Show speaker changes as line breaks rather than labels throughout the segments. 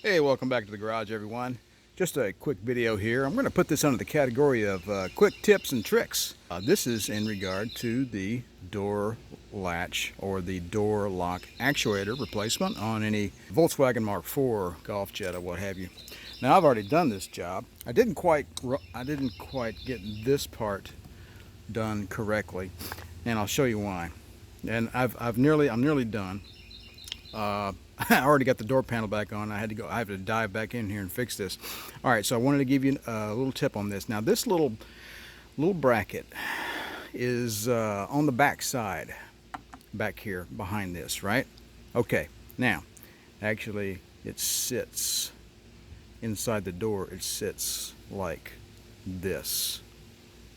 Hey, welcome back to the garage, everyone. Just a quick video here. I'm going to put this under the category of quick tips and tricks. This is in regard to the door latch or the door lock actuator replacement on any Volkswagen Mark IV, Golf, Jetta, what have you. Now, I've already done this job. I didn't quite get this part done correctly, and I'll show you why. And I'm nearly done. I already got the door panel back on. I have to dive back in here and fix this. All right, so I wanted to give you a little tip on this. Now, this little bracket is on the back side, back here behind this, right? Okay, now, actually, it sits inside the door. It sits like this,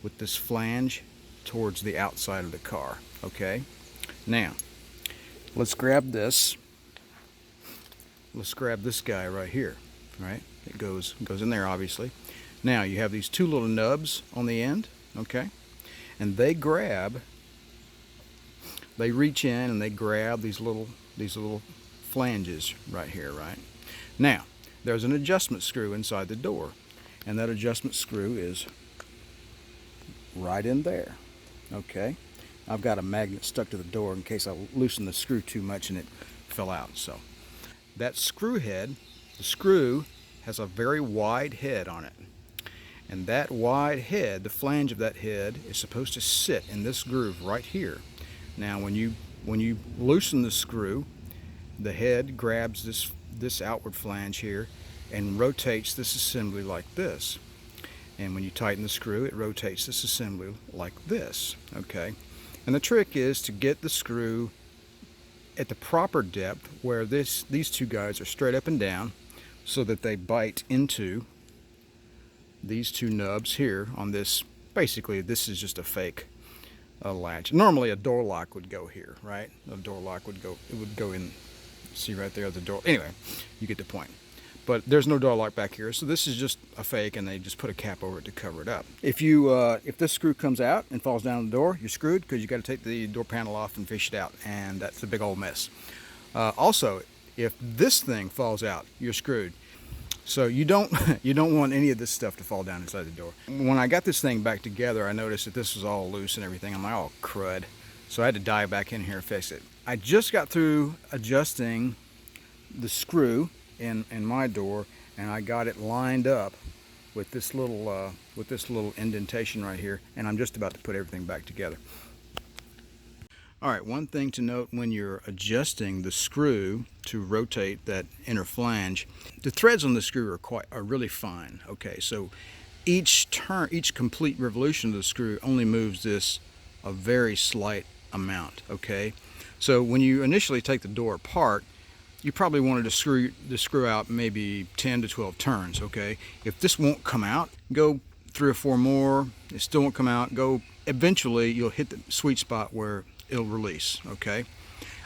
with this flange towards the outside of the car. Okay, now let's grab this. Let's grab this guy right here, right? It goes in there, obviously. Now you have these two little nubs on the end, okay? And they reach in and they grab these little flanges right here, right? Now, there's an adjustment screw inside the door, and that adjustment screw is right in there, okay? I've got a magnet stuck to the door in case I loosen the screw too much and it fell out, so. That screw head, the screw has a very wide head on it. And that wide head, the flange of that head, is supposed to sit in this groove right here. Now when you loosen the screw, the head grabs this outward flange here and rotates this assembly like this. And when you tighten the screw, it rotates this assembly like this, okay? And the trick is to get the screw at the proper depth where these two guys are straight up and down so that they bite into these two nubs here on this. Basically, this is just a fake latch. Normally a door lock would go here, right? A door lock would go in, see right there, the door. Anyway, you get the point. But there's no door lock back here, so this is just a fake, and they just put a cap over it to cover it up. If this screw comes out and falls down the door, you're screwed because you got to take the door panel off and fish it out, and that's a big old mess. Also, if this thing falls out, you're screwed. So you don't want any of this stuff to fall down inside the door. When I got this thing back together, I noticed that this was all loose and everything. I'm like, oh crud! So I had to dive back in here and fix it. I just got through adjusting the screw in my door, and I got it lined up with this little indentation right here, and I'm just about to put everything back together. All right, one thing to note when you're adjusting the screw to rotate that inner flange, the threads on the screw are really fine. Okay, so each complete revolution of the screw only moves this a very slight amount. Okay, so when you initially take the door apart, you probably wanted to screw out maybe 10 to 12 turns, okay? If this won't come out, go 3 or 4 more. It still won't come out. Eventually you'll hit the sweet spot where it'll release, okay?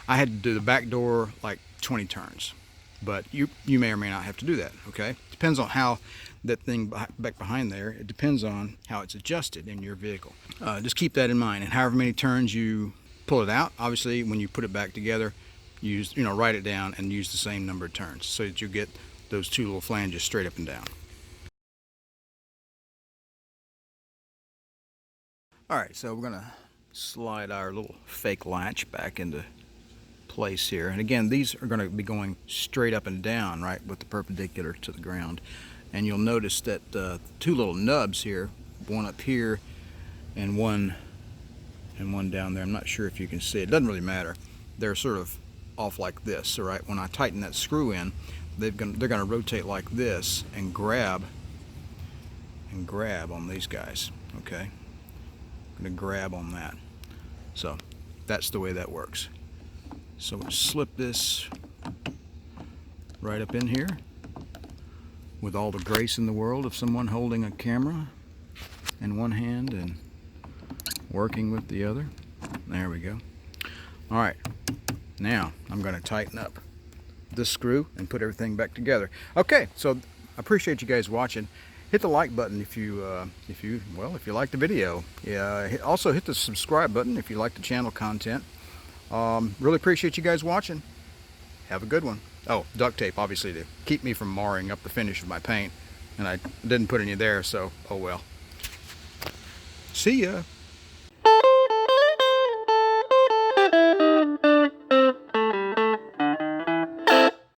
I had to do the back door like 20 turns, but you may or may not have to do that, okay? Depends on how that thing back behind there, it depends on how it's adjusted in your vehicle. Just keep that in mind, and however many turns you pull it out, obviously when you put it back together, write it down and use the same number of turns so that you get those two little flanges straight up and down. All right, so we're gonna slide our little fake latch back into place here. And again, these are gonna be going straight up and down, right, with the perpendicular to the ground. And you'll notice that two little nubs here, one up here and one down there. I'm not sure if you can see it. It doesn't really matter. They're sort of off like this, all right? When I tighten that screw in, they're gonna rotate like this and grab on these guys, okay? I'm gonna grab on that. So that's the way that works. So we'll slip this right up in here with all the grace in the world of someone holding a camera in one hand and working with the other. There we go. All right. Now I'm going to tighten up this screw and put everything back together. Okay, so I appreciate you guys watching. Hit the like button if you like the video. Yeah, also hit the subscribe button if you like the channel content. Really appreciate you guys watching. Have a good one. Oh, duct tape, obviously, to keep me from marring up the finish of my paint. And I didn't put any there, so oh well. See ya.